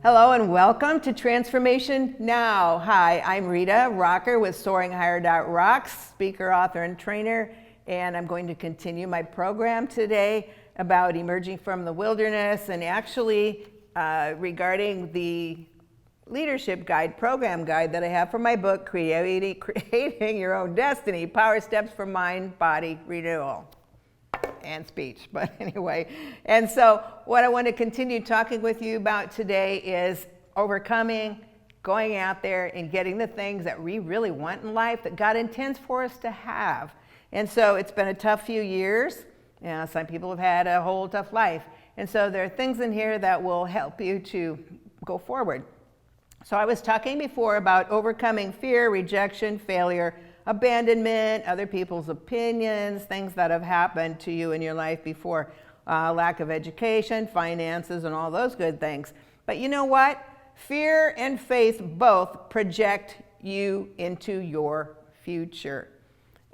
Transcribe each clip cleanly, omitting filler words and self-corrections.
Hello and welcome to Transformation Now. Hi, I'm Rita, rocker with SoaringHigher.rocks, speaker, author, and trainer, and I'm going to continue my program today about emerging from the wilderness and actually regarding the leadership guide, program guide that I have for my book, Creating Your Own Destiny, Power Steps for Mind, Body, Renewal. And speech, but anyway. And so what I want to continue talking with you about today is overcoming, going out there and getting the things that we really want in life that God intends for us to have. And so it's been a tough few years. You know, some people have had a whole tough life. And so there are things in here that will help you to go forward. So I was talking before about overcoming fear, rejection, failure, abandonment, other people's opinions, things that have happened to you in your life before, lack of education, finances, and all those good things. But you know what? Fear and faith both project you into your future.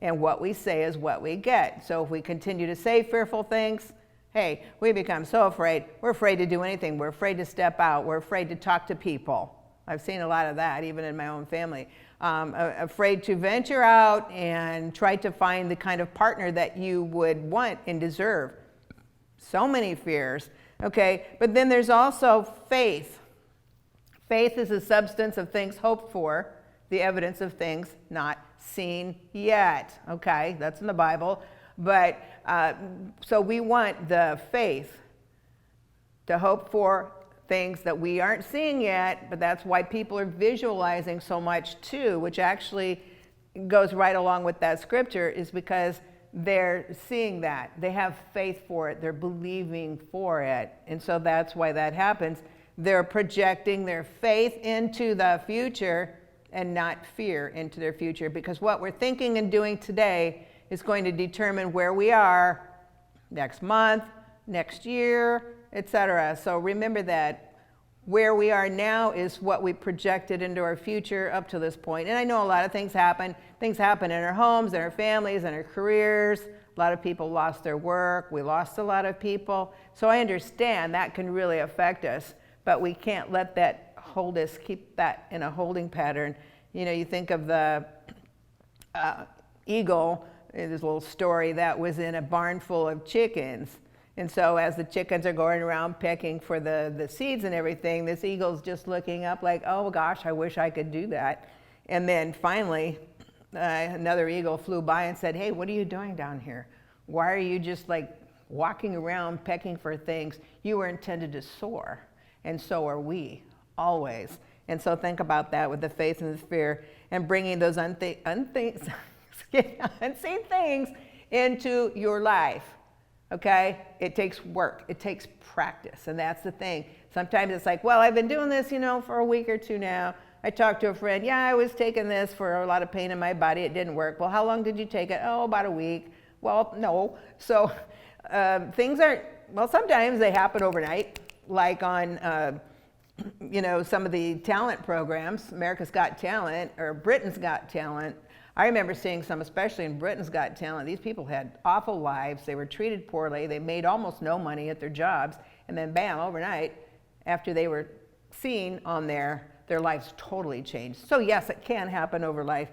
And what we say is what we get. So if we continue to say fearful things, hey, we become so afraid. We're afraid to do anything. We're afraid to step out. We're afraid to talk to people. I've seen a lot of that, even in my own family. Afraid to venture out and try to find the kind of partner that you would want and deserve. So many fears, okay? But then there's also faith. Faith is the substance of things hoped for, the evidence of things not seen yet, okay? That's in the Bible. But so we want the faith to hope for things that we aren't seeing yet, but that's why people are visualizing so much too, which actually goes right along with that scripture, is because they're seeing that. They have faith for it. They're believing for it. And so that's why that happens. They're projecting their faith into the future and not fear into their future, because what we're thinking and doing today is going to determine where we are next month, next year, etc. So remember that where we are now is what we projected into our future up to this point. And I know a lot of things happen. Things happen in our homes, in our families, in our careers. A lot of people lost their work. We lost a lot of people. So I understand that can really affect us, but we can't let that hold us, keep that in a holding pattern. You know, you think of the eagle, there's a little story that was in a barn full of chickens. And so as the chickens are going around pecking for the seeds and everything, this eagle's just looking up like, oh gosh, I wish I could do that. And then finally, another eagle flew by and said, hey, what are you doing down here? Why are you just like walking around pecking for things? You were intended to soar, and so are we, always. And so think about that with the faith and the fear and bringing those unseen things into your life. Okay, it takes work, it takes practice, and that's the thing. Sometimes it's like, well, I've been doing this, for a week or two now. I talked to a friend, yeah, I was taking this for a lot of pain in my body, it didn't work. Well, how long did you take it? Oh, about a week. Well, no. So things aren't, well, sometimes they happen overnight, like on, some of the talent programs, America's Got Talent, or Britain's Got Talent. I remember seeing some, especially in Britain's Got Talent. These people had awful lives. They were treated poorly. They made almost no money at their jobs. And then bam, overnight, after they were seen on there, their lives totally changed. So yes, it can happen overnight.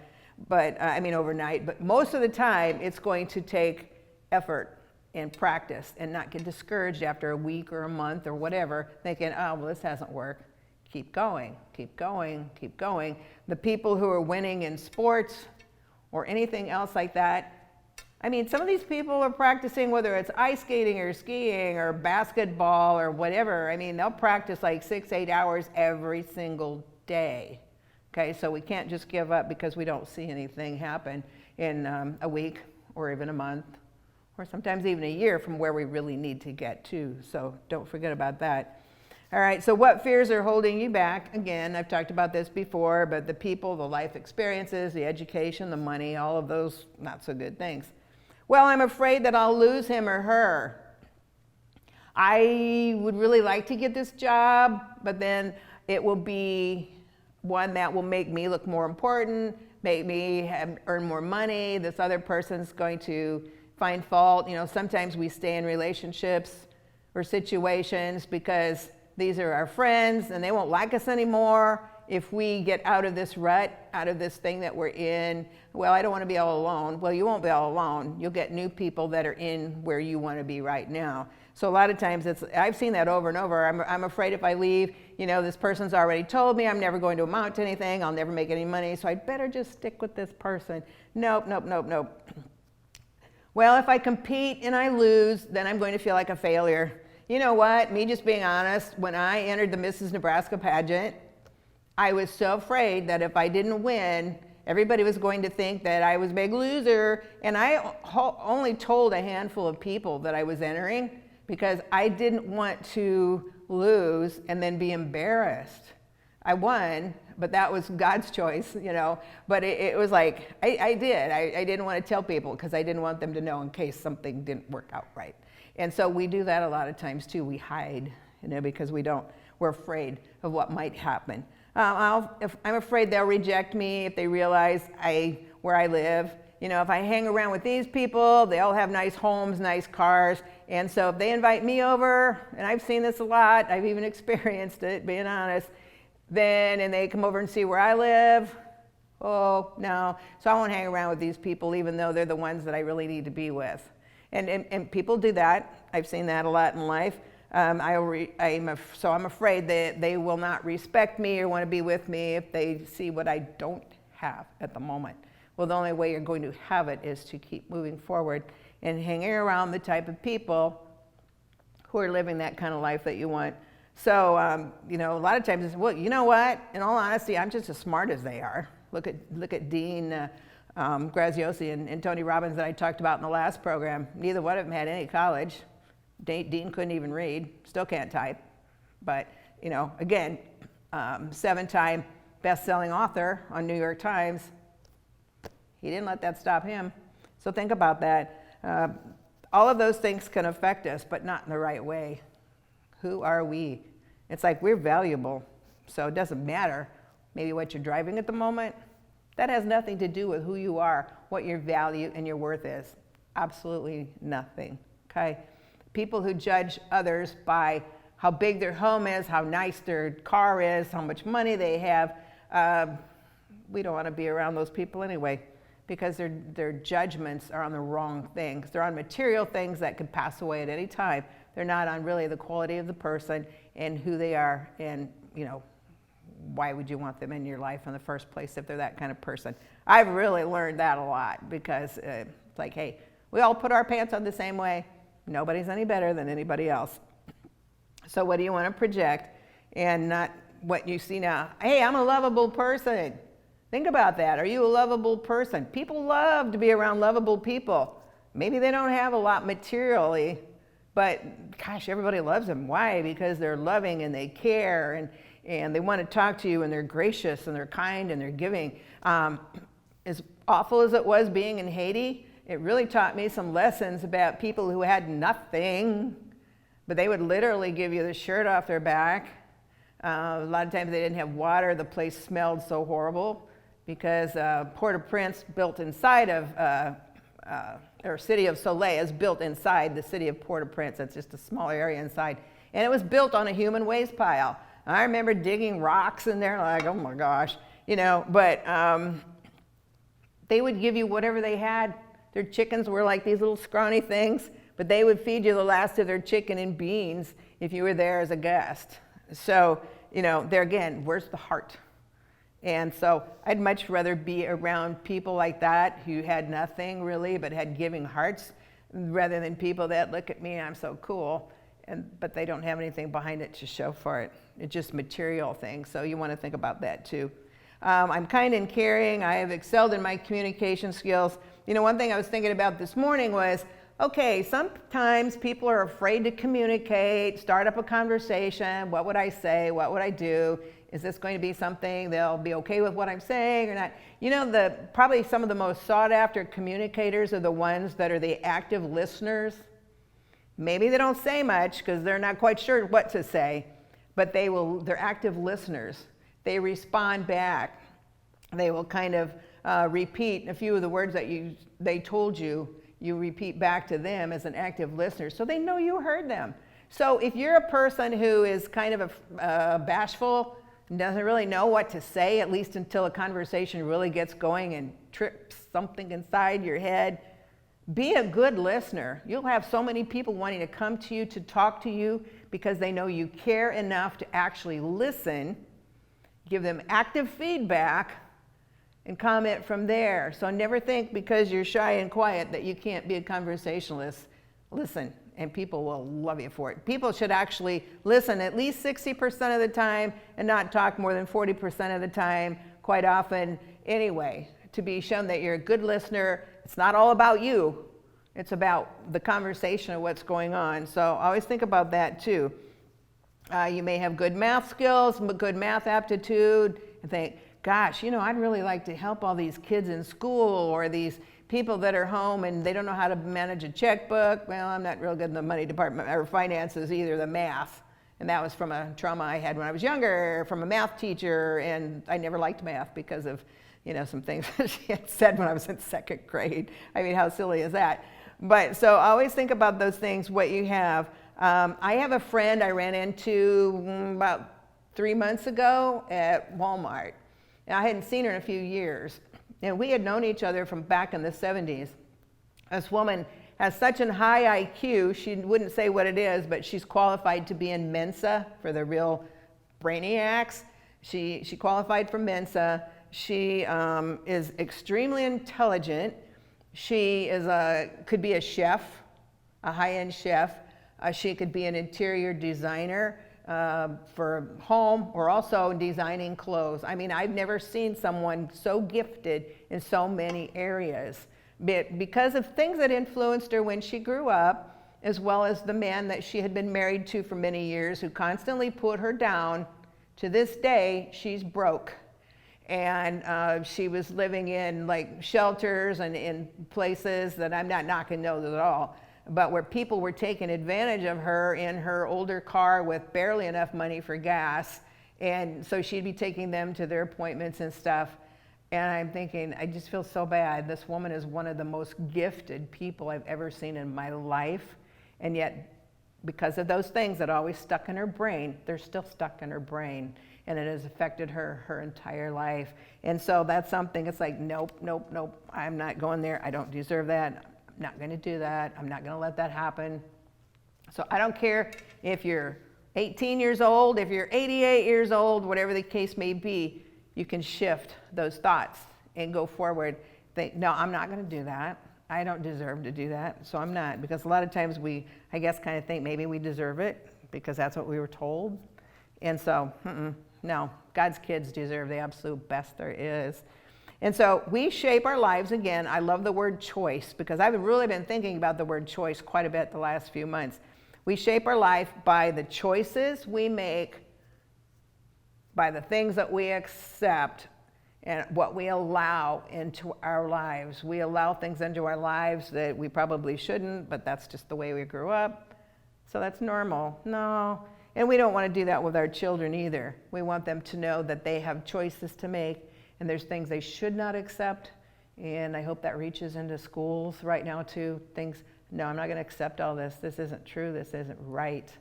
But most of the time, it's going to take effort and practice and not get discouraged after a week or a month or whatever, thinking, oh, well, this hasn't worked. Keep going, keep going, keep going. The people who are winning in sports, or anything else like that. Some of these people are practicing, whether it's ice skating or skiing or basketball or whatever. They'll practice like 6-8 hours every single day. Okay, so we can't just give up because we don't see anything happen in a week or even a month or sometimes even a year from where we really need to get to. So don't forget about that. All right, so what fears are holding you back? Again, I've talked about this before, but the people, the life experiences, the education, the money, all of those not so good things. Well, I'm afraid that I'll lose him or her. I would really like to get this job, but then it will be one that will make me look more important, make me earn more money. This other person's going to find fault. Sometimes we stay in relationships or situations because These are our friends, and they won't like us anymore if we get out of this rut, out of this thing that we're in. Well, I don't want to be all alone. Well, you won't be all alone. You'll get new people that are in where you want to be right now. So a lot of times I've seen that over and over. I'm afraid if I leave, this person's already told me I'm never going to amount to anything. I'll never make any money. So I'd better just stick with this person. Nope. Well, if I compete and I lose, then I'm going to feel like a failure. You know what? Me just being honest, when I entered the Mrs. Nebraska pageant, I was so afraid that if I didn't win, everybody was going to think that I was a big loser. And I only told a handful of people that I was entering because I didn't want to lose and then be embarrassed. I won, but that was God's choice, But it was like, I didn't want to tell people because I didn't want them to know in case something didn't work out right. And so we do that a lot of times too. We hide, because we're afraid of what might happen. If I'm afraid they'll reject me if they realize where I live. If I hang around with these people, they all have nice homes, nice cars. And so if they invite me over, and I've seen this a lot, I've even experienced it, being honest, and they come over and see where I live, oh, no. So I won't hang around with these people even though they're the ones that I really need to be with. And people do that. I've seen that a lot in life. So I'm afraid that they will not respect me or want to be with me if they see what I don't have at the moment. Well, the only way you're going to have it is to keep moving forward and hanging around the type of people who are living that kind of life that you want. So, a lot of times it's, well, you know what? In all honesty, I'm just as smart as they are. Look at Dean Graziosi and Tony Robbins that I talked about in the last program. Neither one of them had any college. Dean couldn't even read, still can't type. But, again, 7-time best-selling author on New York Times. He didn't let that stop him. So think about that. All of those things can affect us, but not in the right way. Who are we? It's like we're valuable, so it doesn't matter maybe what you're driving at the moment. That has nothing to do with who you are, what your value and your worth is. Absolutely nothing, okay? People who judge others by how big their home is, how nice their car is, how much money they have, we don't want to be around those people anyway, because their judgments are on the wrong things. They're on material things that could pass away at any time. They're not on really the quality of the person and who they are, and why would you want them in your life in the first place if they're that kind of person? I've really learned that a lot because it's like, hey, we all put our pants on the same way. Nobody's any better than anybody else. So what do you want to project and not what you see now? Hey, I'm a lovable person. Think about that. Are you a lovable person? People love to be around lovable people. Maybe they don't have a lot materially, but gosh, everybody loves them. Why? Because they're loving and they care and they want to talk to you and they're gracious and they're kind and they're giving. As awful as it was being in Haiti, it really taught me some lessons about people who had nothing, but they would literally give you the shirt off their back. A lot of times they didn't have water. The place smelled so horrible because Port-au-Prince built inside of, or city of Soleil is built inside the city of Port-au-Prince. It's just a small area inside. And it was built on a human waste pile. I remember digging rocks in there like, oh my gosh, but they would give you whatever they had. Their chickens were like these little scrawny things, but they would feed you the last of their chicken and beans if you were there as a guest. So, there again, where's the heart? And so I'd much rather be around people like that who had nothing really but had giving hearts rather than people that look at me, I'm so cool, but they don't have anything behind it to show for it. It's just material things. So you want to think about that too. I'm kind and caring. I have excelled in my communication skills. One thing I was thinking about this morning was, okay, sometimes people are afraid to communicate, start up a conversation. What would I say? What would I do? Is this going to be something they'll be okay with what I'm saying or not? Probably some of the most sought after communicators are the ones that are the active listeners. Maybe they don't say much because they're not quite sure what to say, but they're active listeners. They respond back. They will kind of repeat a few of the words that they told you. You repeat back to them as an active listener, so they know you heard them. So if you're a person who is kind of bashful and doesn't really know what to say, at least until a conversation really gets going and trips something inside your head, be a good listener. You'll have so many people wanting to come to you to talk to you because they know you care enough to actually listen, give them active feedback, and comment from there. So never think because you're shy and quiet that you can't be a conversationalist. Listen, and people will love you for it. People should actually listen at least 60% of the time and not talk more than 40% of the time, quite often anyway, to be shown that you're a good listener. It's not all about you. It's about the conversation of what's going on. So always think about that too. You may have good math skills, good math aptitude, and think, gosh, I'd really like to help all these kids in school or these people that are home and they don't know how to manage a checkbook. Well, I'm not real good in the money department or finances either, the math. And that was from a trauma I had when I was younger from a math teacher, and I never liked math because of some things that she had said when I was in second grade. I mean, how silly is that? But so always think about those things, what you have. I have a friend I ran into about 3 months ago at Walmart. And I hadn't seen her in a few years. And we had known each other from back in the 70s. This woman has such a high IQ, she wouldn't say what it is, but she's qualified to be in Mensa for the real brainiacs. She qualified for Mensa. She is extremely intelligent. She could be a chef, a high-end chef. She could be an interior designer for home or also designing clothes. I mean, I've never seen someone so gifted in so many areas. But because of things that influenced her when she grew up, as well as the man that she had been married to for many years who constantly put her down, to this day, she's broke. And she was living in like shelters and in places that I'm not knocking those at all, but where people were taking advantage of her in her older car with barely enough money for gas. And so she'd be taking them to their appointments and stuff. And I'm thinking, I just feel so bad. This woman is one of the most gifted people I've ever seen in my life. And yet, because of those things that always stuck in her brain, they're still stuck in her brain. And it has affected her entire life. And so that's something, it's like, nope, I'm not going there. I don't deserve that. I'm not going to do that. I'm not going to let that happen. So I don't care if you're 18 years old, if you're 88 years old, whatever the case may be, you can shift those thoughts and go forward. Think, no, I'm not going to do that. I don't deserve to do that, so I'm not. Because a lot of times we, I guess, kind of think maybe we deserve it because that's what we were told. And so, no, God's kids deserve the absolute best there is. And so we shape our lives. Again, I love the word choice because I've really been thinking about the word choice quite a bit the last few months. We shape our life by the choices we make, by the things that we accept, and what we allow into our lives. We allow things into our lives that we probably shouldn't, but that's just the way we grew up. So that's normal. No. And we don't want to do that with our children either. We want them to know that they have choices to make, and there's things they should not accept. And I hope that reaches into schools right now too. Things, no, I'm not going to accept all this. This isn't true. This isn't right.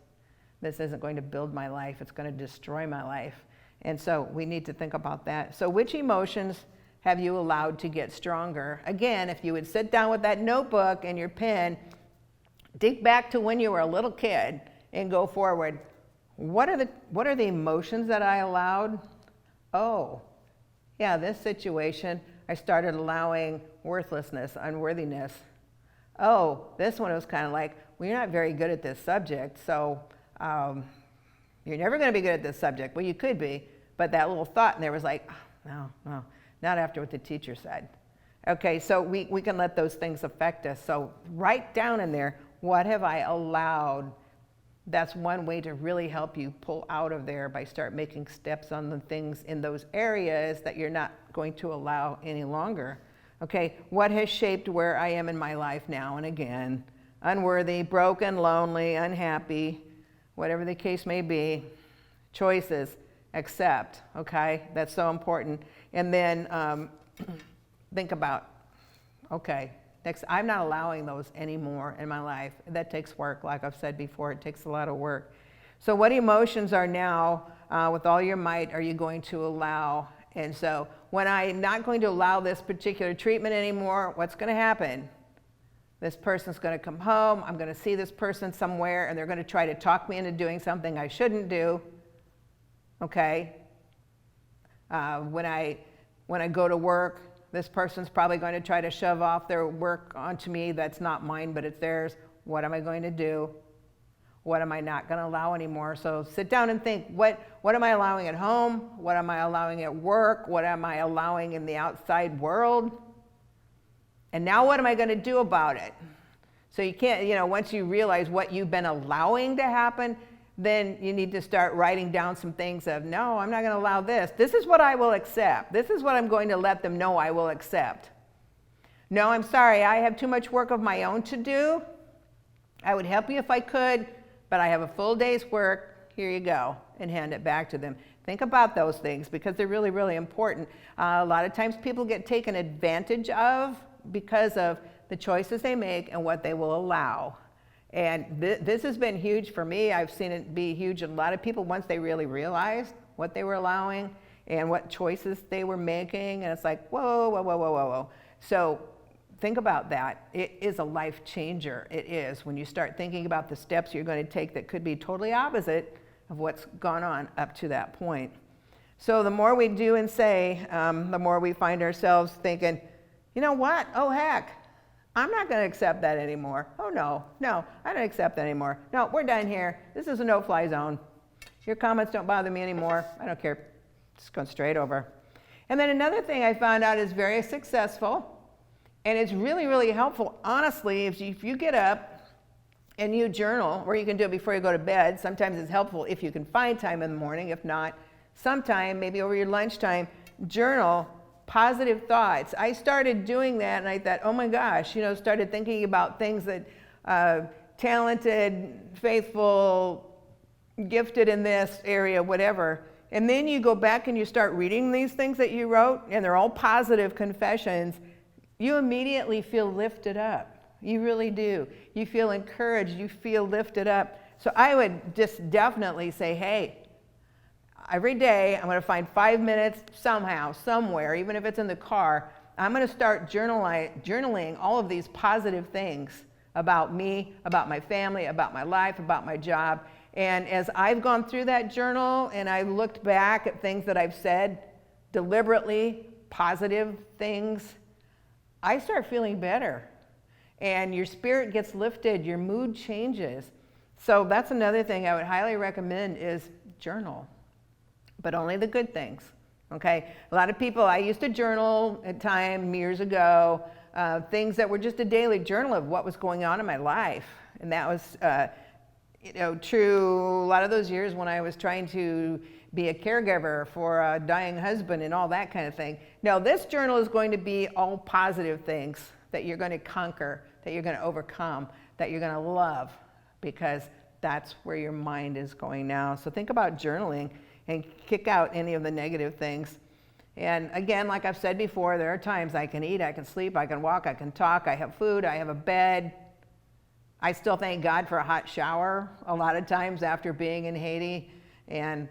This isn't going to build my life. It's going to destroy my life. And so we need to think about that. So which emotions have you allowed to get stronger? Again, if you would sit down with that notebook and your pen, dig back to when you were a little kid and go forward. What are the emotions that I allowed? Oh, yeah, this situation, I started allowing worthlessness, unworthiness. Oh, this one was kind of like, well, you're not very good at this subject, so you're never going to be good at this subject. Well, you could be, but that little thought in there was like, oh, no, not after what the teacher said. Okay, so we can let those things affect us. So write down in there, what have I allowed? That's one way to really help you pull out of there by start making steps on the things in those areas that you're not going to allow any longer. Okay, what has shaped where I am in my life now and again? Unworthy, broken, lonely, unhappy, whatever the case may be. Choices, accept, okay? That's so important. And then think about, okay, I'm not allowing those anymore in my life. That takes work. Like I've said before, it takes a lot of work. So what emotions are now, with all your might, are you going to allow? And so when I'm not going to allow this particular treatment anymore, what's going to happen? This person's going to come home. I'm going to see this person somewhere, and they're going to try to talk me into doing something I shouldn't do. Okay? When I go to work, this person's probably going to try to shove off their work onto me. That's not mine, but it's theirs. What am I going to do? What am I not going to allow anymore? So sit down and think, what am I allowing at home? What am I allowing at work? What am I allowing in the outside world? And now what am I going to do about it? So you can't, once you realize what you've been allowing to happen, then you need to start writing down some things of, no, I'm not going to allow this. This is what I will accept. This is what I'm going to let them know I will accept. No, I'm sorry, I have too much work of my own to do. I would help you if I could, but I have a full day's work. Here you go, and hand it back to them. Think about those things because they're really, really important. A lot of times people get taken advantage of because of the choices they make and what they will allow. And this has been huge for me. I've seen it be huge in a lot of people once they really realized what they were allowing and what choices they were making. And it's like, whoa, whoa, whoa, whoa, whoa, whoa. So think about that. It is a life changer. It is. When you start thinking about the steps you're going to take that could be totally opposite of what's gone on up to that point. So the more we do and say, the more we find ourselves thinking, you know what? Oh, heck. I'm not going to accept that anymore. Oh, no, I don't accept that anymore. No, we're done here. This is a no-fly zone. Your comments don't bother me anymore. I don't care. Just going straight over. And then another thing I found out is very successful, and it's really, really helpful, honestly, if you get up and you journal, or you can do it before you go to bed. Sometimes it's helpful if you can find time in the morning. If not, sometime, maybe over your lunchtime, journal positive thoughts. I started doing that and I thought, oh my gosh, started thinking about things that talented, faithful, gifted in this area, whatever. And then you go back and you start reading these things that you wrote, and they're all positive confessions. You immediately feel lifted up. You really do. You feel encouraged. You feel lifted up. So I would just definitely say, hey, every day, I'm going to find 5 minutes somehow, somewhere, even if it's in the car. I'm going to start journaling all of these positive things about me, about my family, about my life, about my job. And as I've gone through that journal and I looked back at things that I've said, deliberately positive things, I start feeling better. And your spirit gets lifted, your mood changes. So that's another thing I would highly recommend is journal. But only the good things, okay? A lot of people, I used to journal at time years ago, things that were just a daily journal of what was going on in my life. And that was, true a lot of those years when I was trying to be a caregiver for a dying husband and all that kind of thing. Now, this journal is going to be all positive things that you're going to conquer, that you're going to overcome, that you're going to love, because that's where your mind is going now. So think about journaling and kick out any of the negative things. And again, like I've said before, there are times I can eat, I can sleep, I can walk, I can talk, I have food, I have a bed. I still thank God for a hot shower a lot of times after being in Haiti and,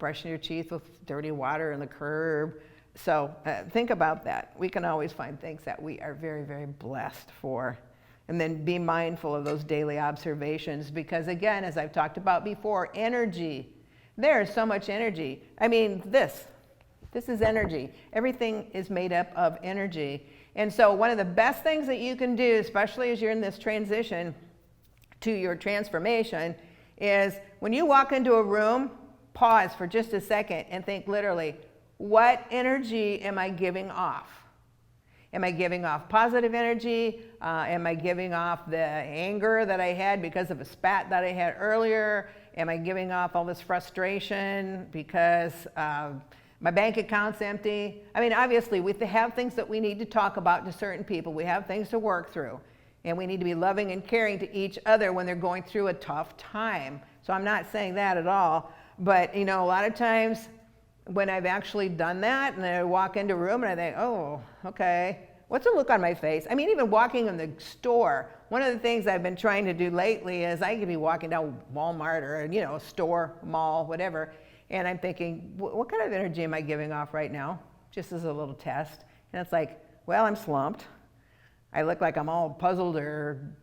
brushing your teeth with dirty water in the curb. So think about that. We can always find things that we are very, very blessed for. And then be mindful of those daily observations because, again, as I've talked about before, energy. There is so much energy. I mean, this is energy. Everything is made up of energy. And so one of the best things that you can do, especially as you're in this transition to your transformation, is when you walk into a room, pause for just a second and think literally, what energy am I giving off? Am I giving off positive energy? Am I giving off the anger that I had because of a spat that I had earlier? Am I giving off all this frustration because my bank account's empty? I mean, obviously, we have things that we need to talk about to certain people. We have things to work through. And we need to be loving and caring to each other when they're going through a tough time. So I'm not saying that at all. But, a lot of times when I've actually done that and I walk into a room and I think, oh, okay, what's the look on my face? I mean, even walking in the store, one of the things I've been trying to do lately is I could be walking down Walmart or, a store, mall, whatever, and I'm thinking, what kind of energy am I giving off right now? Just as a little test. And it's like, well, I'm slumped. I look like I'm all puzzled or,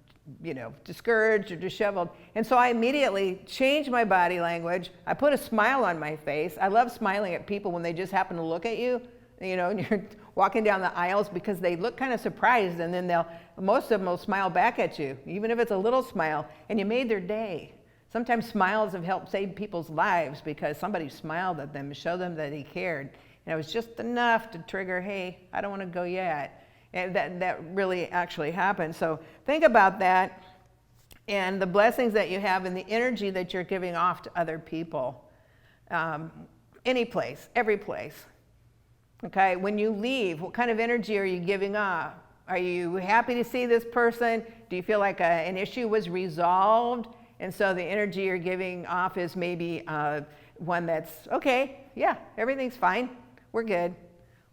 discouraged or disheveled. And so I immediately changed my body language. I put a smile on my face. I love smiling at people when they just happen to look at you, and you're walking down the aisles, because they look kind of surprised, and then most of them will smile back at you, even if it's a little smile, and you made their day. Sometimes smiles have helped save people's lives because somebody smiled at them and showed them that he cared. And it was just enough to trigger, hey, I don't want to go yet. And that really actually happened. So think about that and the blessings that you have and the energy that you're giving off to other people. Any place, every place. Okay, when you leave, what kind of energy are you giving off? Are you happy to see this person? Do you feel like an issue was resolved? And so the energy you're giving off is maybe one that's, okay, yeah, everything's fine, we're good.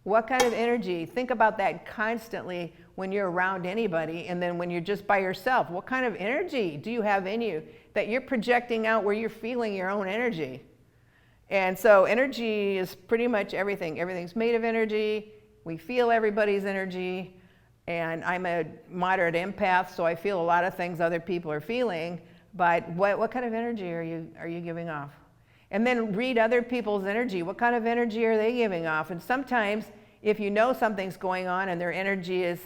What kind of energy? Think about that constantly when you're around anybody, and then when you're just by yourself. What kind of energy do you have in you that you're projecting out where you're feeling your own energy? And so energy is pretty much everything. Everything's made of energy. We feel everybody's energy. And I'm a moderate empath, so I feel a lot of things other people are feeling. But what kind of energy are you giving off? And then read other people's energy. What kind of energy are they giving off? And sometimes if you know something's going on and their energy is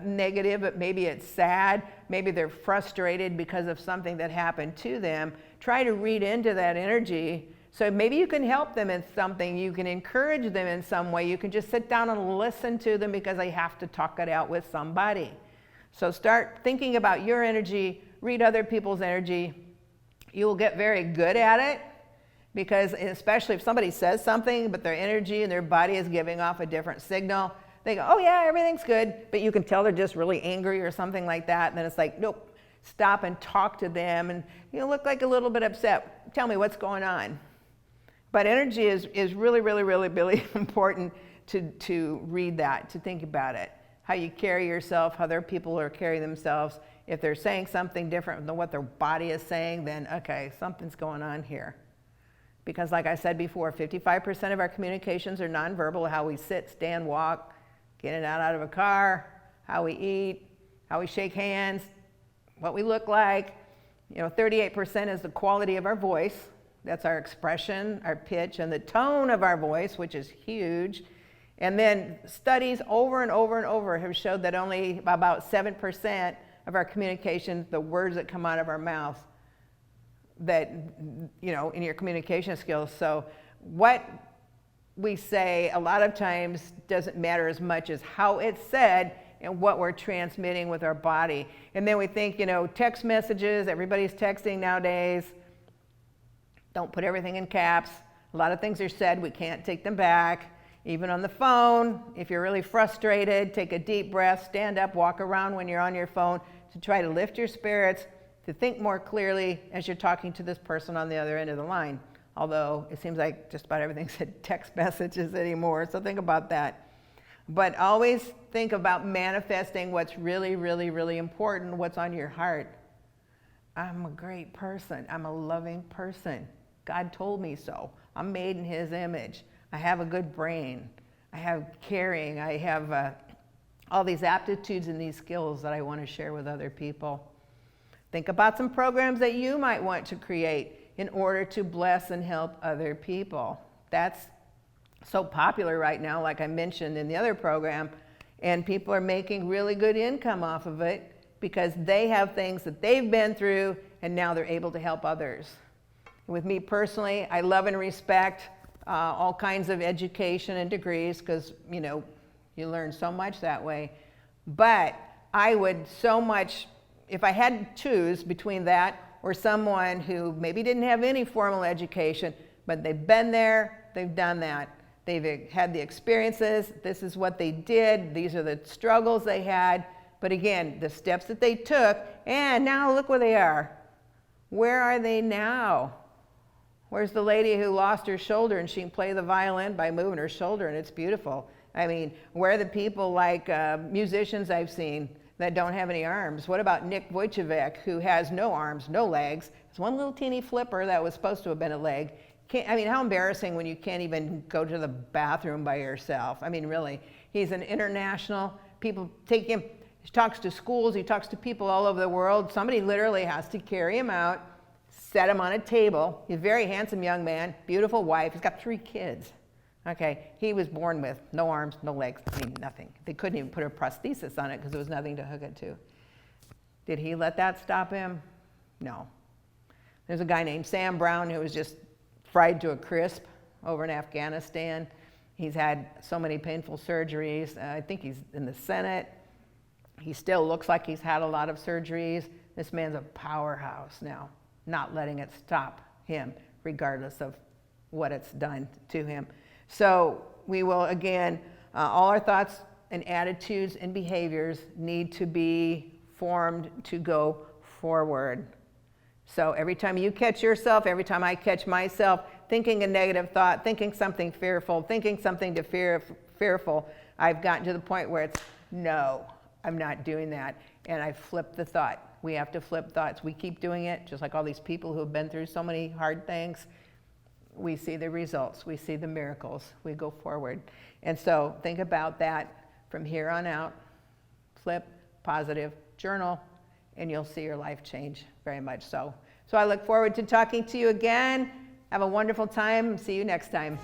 negative, but maybe it's sad, maybe they're frustrated because of something that happened to them, try to read into that energy. So maybe you can help them in something. You can encourage them in some way. You can just sit down and listen to them because they have to talk it out with somebody. So start thinking about your energy, read other people's energy. You will get very good at it. Because especially if somebody says something, but their energy and their body is giving off a different signal, they go, oh yeah, everything's good. But you can tell they're just really angry or something like that. And then it's like, nope, stop and talk to them. And you look like a little bit upset. Tell me what's going on. But energy is really, really, really, really important to read that, to think about it. How you carry yourself, how other people are carrying themselves. If they're saying something different than what their body is saying, then okay, something's going on here. Because like I said before, 55% of our communications are nonverbal, how we sit, stand, walk, get in and out of a car, how we eat, how we shake hands, what we look like. 38% is the quality of our voice. That's our expression, our pitch, and the tone of our voice, which is huge. And then studies over and over and over have showed that only about 7% of our communication, the words that come out of our mouth, that, in your communication skills. So what we say a lot of times doesn't matter as much as how it's said and what we're transmitting with our body. And then we think, text messages, everybody's texting nowadays. Don't put everything in caps. A lot of things are said, we can't take them back. Even on the phone, if you're really frustrated, take a deep breath, stand up, walk around when you're on your phone to try to lift your spirits, to think more clearly as you're talking to this person on the other end of the line. Although it seems like just about everything's text messages anymore, so think about that. But always think about manifesting what's really, really, really important, what's on your heart. I'm a great person. I'm a loving person. God told me so. I'm made in His image. I have a good brain. I have caring. I have all these aptitudes and these skills that I want to share with other people. Think about some programs that you might want to create in order to bless and help other people. That's so popular right now, like I mentioned in the other program, and people are making really good income off of it because they have things that they've been through and now they're able to help others. With me personally, I love and respect all kinds of education and degrees because, you learn so much that way. But I would so much, if I had to choose between that or someone who maybe didn't have any formal education, but they've been there, they've done that. They've had the experiences, this is what they did, these are the struggles they had, but again, the steps that they took, and now look where they are. Where are they now? Where's the lady who lost her shoulder and she can play the violin by moving her shoulder and it's beautiful? I mean, where are the people like musicians I've seen that don't have any arms? What about Nick Vujicic, who has no arms, no legs? It's one little teeny flipper that was supposed to have been a leg. I mean, how embarrassing when you can't even go to the bathroom by yourself. I mean, really, he's an international, people take him, he talks to schools, he talks to people all over the world. Somebody literally has to carry him out, set him on a table. He's a very handsome young man, beautiful wife, he's got 3 kids. Okay, he was born with no arms, no legs, I mean, nothing. They couldn't even put a prosthesis on it because there was nothing to hook it to. Did he let that stop him? No. There's a guy named Sam Brown who was just fried to a crisp over in Afghanistan. He's had so many painful surgeries. I think he's in the Senate. He still looks like he's had a lot of surgeries. This man's a powerhouse now, not letting it stop him, regardless of what it's done to him. So we will, again, all our thoughts and attitudes and behaviors need to be formed to go forward. So every time you catch yourself, every time I catch myself thinking a negative thought, thinking something fearful, thinking something fearful, I've gotten to the point where it's, no, I'm not doing that. And I flip the thought. We have to flip thoughts. We keep doing it, just like all these people who have been through so many hard things. We see the results. We see the miracles. We go forward. And so think about that from here on out. Flip, positive, journal, and you'll see your life change very much so. So I look forward to talking to you again. Have a wonderful time. See you next time.